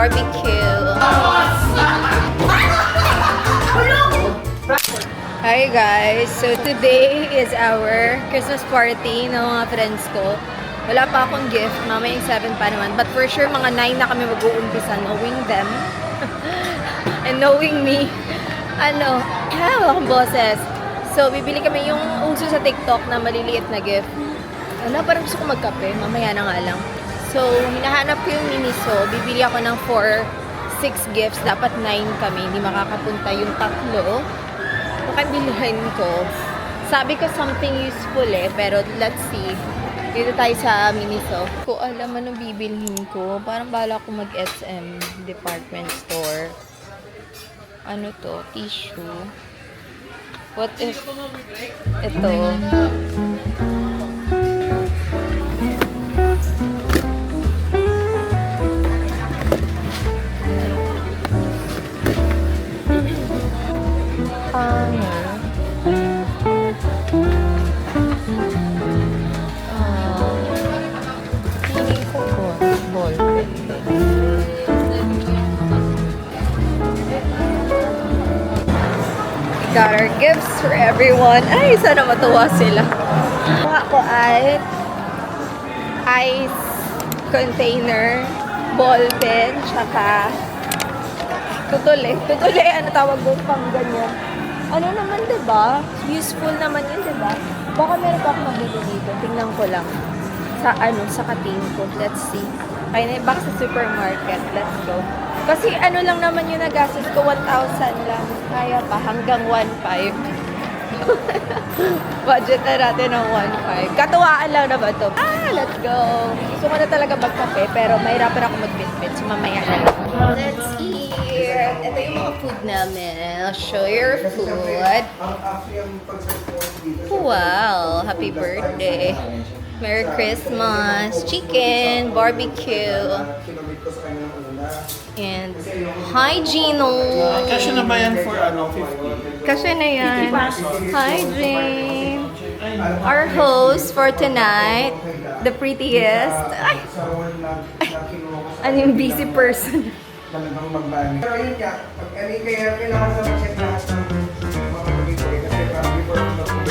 barbecue. Hi guys! So today is our Christmas party ng mga friends ko. Wala pa akong gift. Mamayang 7 pa naman. But for sure, mga 9 na kami mag-uumpisa knowing them. And knowing me. Wala akong boses. So, bibili kami yung uso sa TikTok na maliliit na gift. Parang gusto ko magkape. Mamaya na nga lang. So, hinahanap ko yung Miniso. Bibili ako ng 6 gifts. Dapat 9 kami. Hindi makakapunta yung 3. Bilhin ko. Sabi ko something useful pero let's see. Dito tayo sa Miniso. Ko alam anong bibilhin ko. Parang bala ko mag-SM department store. Ano to? Tissue. What if ito? Got our gifts for everyone. Ay, sana matuwa sila. Kuha ko ay ice container, ball pen, tsaka tutuli. Tutuli, ano tawag doon pang ganyan. Ano naman, diba? Useful naman yun, diba? Baka meron pa akong mabili dito. Tingnan ko lang. Sa kating ko. Let's see. Kaya na back sa supermarket. Let's go. Kasi ano lang naman yung nagastos ko, 1,000 lang. Kaya pa, hanggang 1,500. Budget na natin ng 1,500. Katuwaan lang na ba ito? Let's go! Gusto ko na talaga magkape, pero mahirapan ako mag-bitbit. So, mamaya na lang. Let's eat! Ito yung mga food namin. I'll show your food. Wow! Happy birthday! Merry Christmas! Chicken! Barbecue! And, hi Gino! Kasya na ba yan for 50? Kasya na yan. Hi Jane! Our host for tonight, the prettiest. Ay! Ano yung busy person? Talagang magbani. Pero yun nga, kaya kailangan na mag-check lahat ng mga pag-ibig kasi before mag-ibig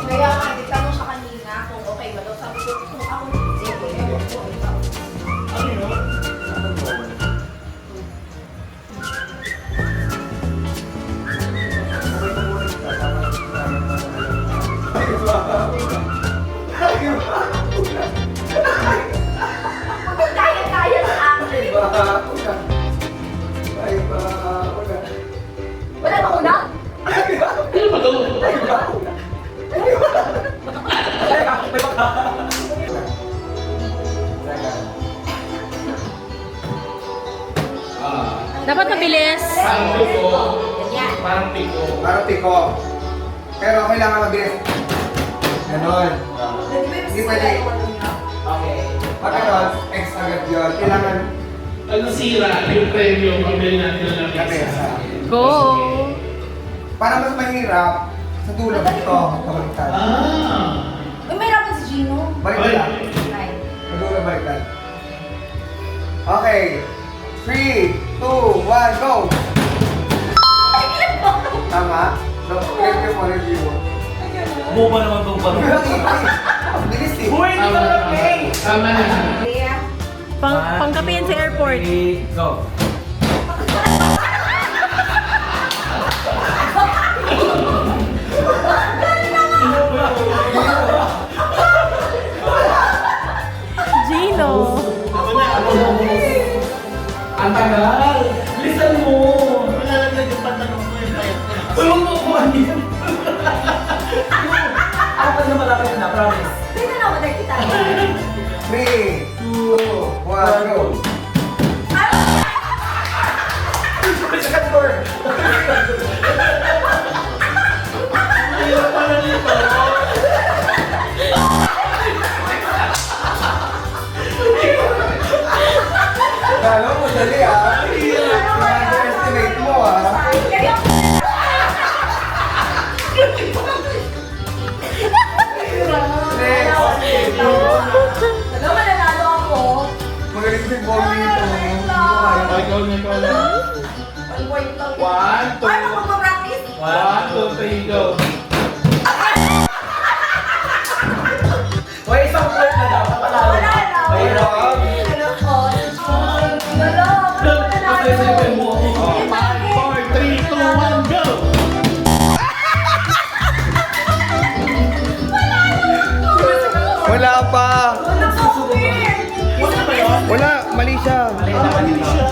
Kaya nga, itanong siya kanina kung okay ba daw. Sabi ko, kung ako hindi, Ano yun? kaya sa akin. Wala ba una? Ano ba ito? Dapat mabilis. Parang piko. Parang piko. Parang piko. Pero kailangan mabilis. Ganon. Hindi pwede. Okay. Pag ganon, X agad yun. Kailangan Pag nasira, yung premium, pabili natin ng lamesa. Go! Para mas mahirap, sa dulo ito, kabaliktad. Uy, may rapat si Gino. Baliktad. Sa dulo baliktad. Okay. 3, 2, 1, go! Tama? So, review mo, review mo. Boba naman itong paro. Ang bilis eh. Uy, hindi ko na-play! Tama na. Pangkape yan sa airport. 3, go! Gino! Ang tagal! Listen mo! Wala lang yung pantanong ko yung payat ko. Tulong mo ko ano yun! Ako na malapit na, promise. Tingnan ako, nakita. 3, 2, 1, go! Second door! Ayaw pala nito! Lalo mo, dali ah. I-underestimate mo ah. ikaw na, ikaw na. Wait lang. 1, 2, Ay, ako mag-practice. 1, 2, 3, go. Uy, isang point na daw. Wala na. Mahirap. Ano ko? Wala. Pasensya mo ako. 5, 4, 3, 2, 1, go! Wala pa. Wala ko. Wala ba yun? Wala, mali siya. Mali siya.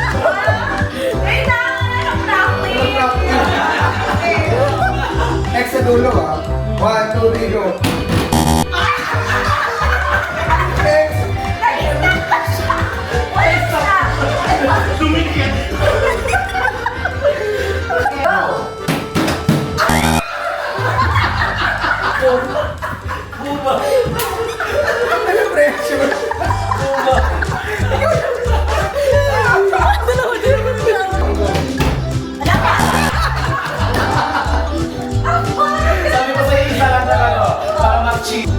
Wait lang. Anong practice? Next sa dulo ah. 1, 2, 3, go. Next. Wait lang. Dumikit. Go. Ano pressure? Sabi ko sa'yo, isa lang na ano, para mag-cheat.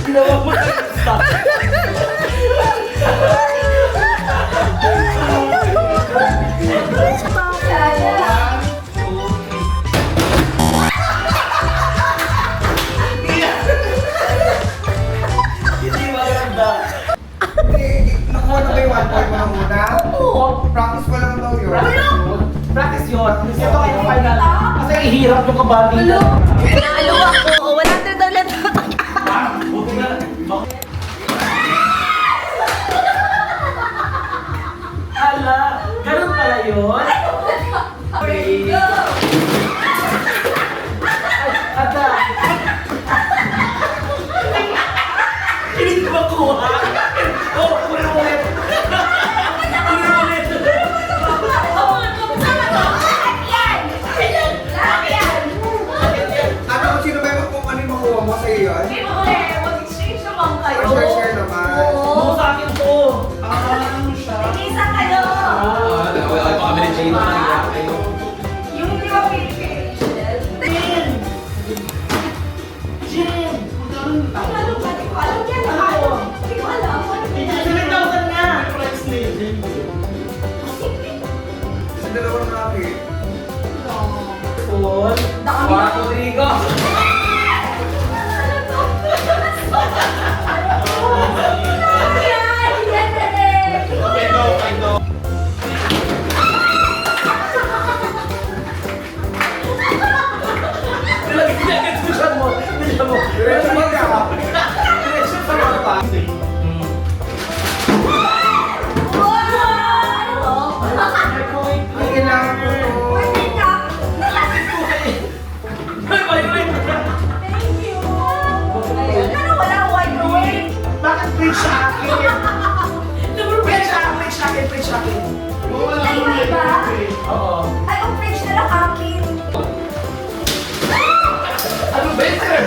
Ginawa mo na yung stop. Hindi maganda. Nakuha na ba yung 1 point mo na muna? Oo. Practice pa lang daw yun. Practice yun. Ito kayo final. Kasi ihirap yung kabati. Pinalo ako. 100 ulit. Buti na. Hala, ganun pala yun? Okay. Ada. Hindi ko makuha. Oh, kunin mo ulit. Kunin mo ulit. Ano kung sino ba yung kung ano yung makuha mo sa'yo yun? Share naman. Buo sa akin to. Ano siya? Jim! 7,000 na! Price na yun. Sa dalawang racket. Paul. Rodrigo. Okay, go, I go. Bilisan mo. Bilisan mo. Diretso mo ka. Diretso sa mga pa. Ang kailangan ko to. Bakit free sa akin? Free sa akin, free sa akin, free sa akin. Oo. Ano better?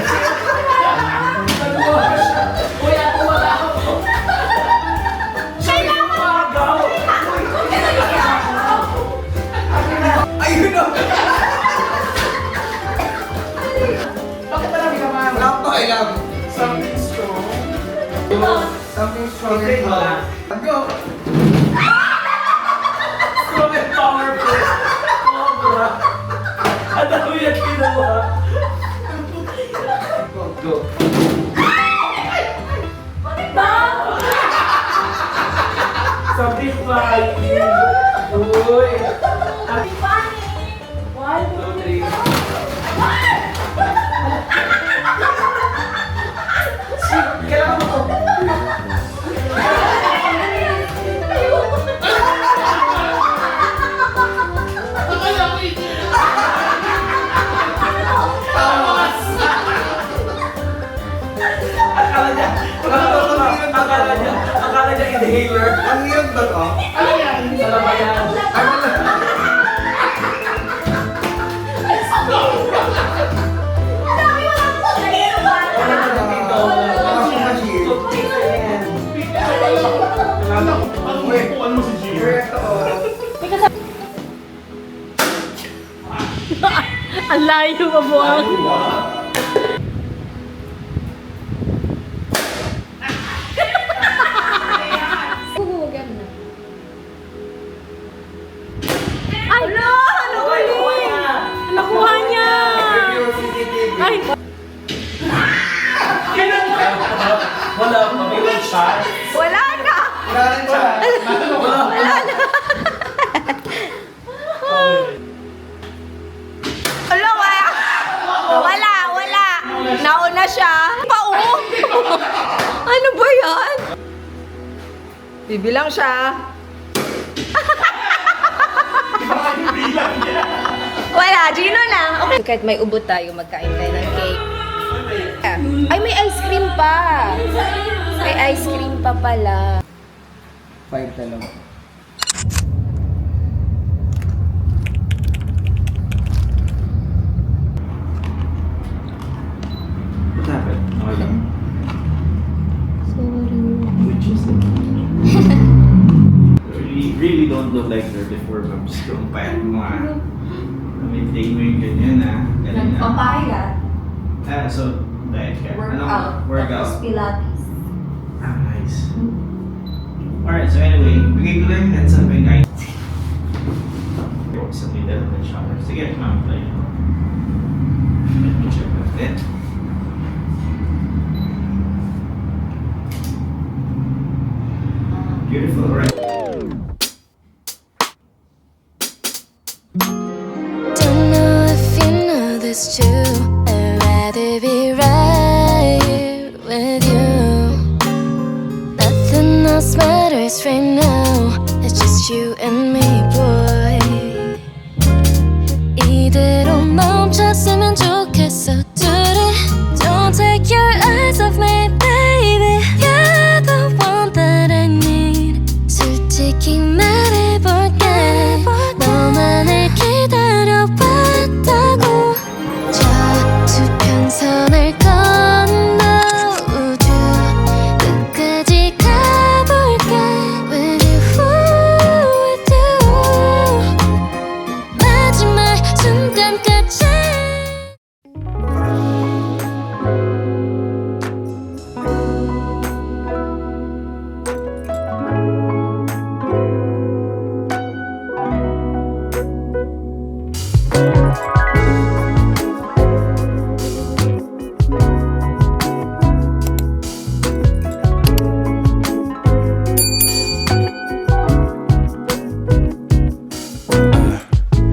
Nagluha siya. Uy, ako wala ako. Siya yung umagaw. Ayun na. Bakit marami ka mga Wala pa kailang. something strong? Something strong Okay, and wala. power. Go. Strong and powerful. Sobra. Ang dami yung ginawa. Go. Something funny. Uy. One, two, three. Kailangan mo to. Tawas! Akala niya inhaler. Ano yun ba to? Alam ba yan? Ano na? Washing machine. Ano mo si Gio? Ito, Ang layo mo buwang. Huwagam na. Ay! Nakuha! Nakuha niya! yung CCTV. Ay! Wala pa, may one shot. Wala na! Wala rin siya. Wala na! Wala! Wala! Nauna siya! Pao! Ano ba yan? Bibilang siya. Wala, Gino na. Okay. Kahit may ubo tayo, magkain tayo ng cake. Ay, may ice cream pa. May ice cream pa pala. 5 talaga. What happened? Okay lang. Really don't look like her before, but just don't payat mo ah. Maintain mo yung ganyan ah. Ganyan ah. Papaya. So, diet ka. Workout. Workout. Tapos Pilates. Ah, nice. Alright, so anyway, bigay ko lang yung heads up and guide. Sa middle of the shower. Sige, ma'am, play. Let me check that. Beautiful, alright. Don't know if you know this too. I'd rather be right here with you. Nothing else matters right now. It's just you and me.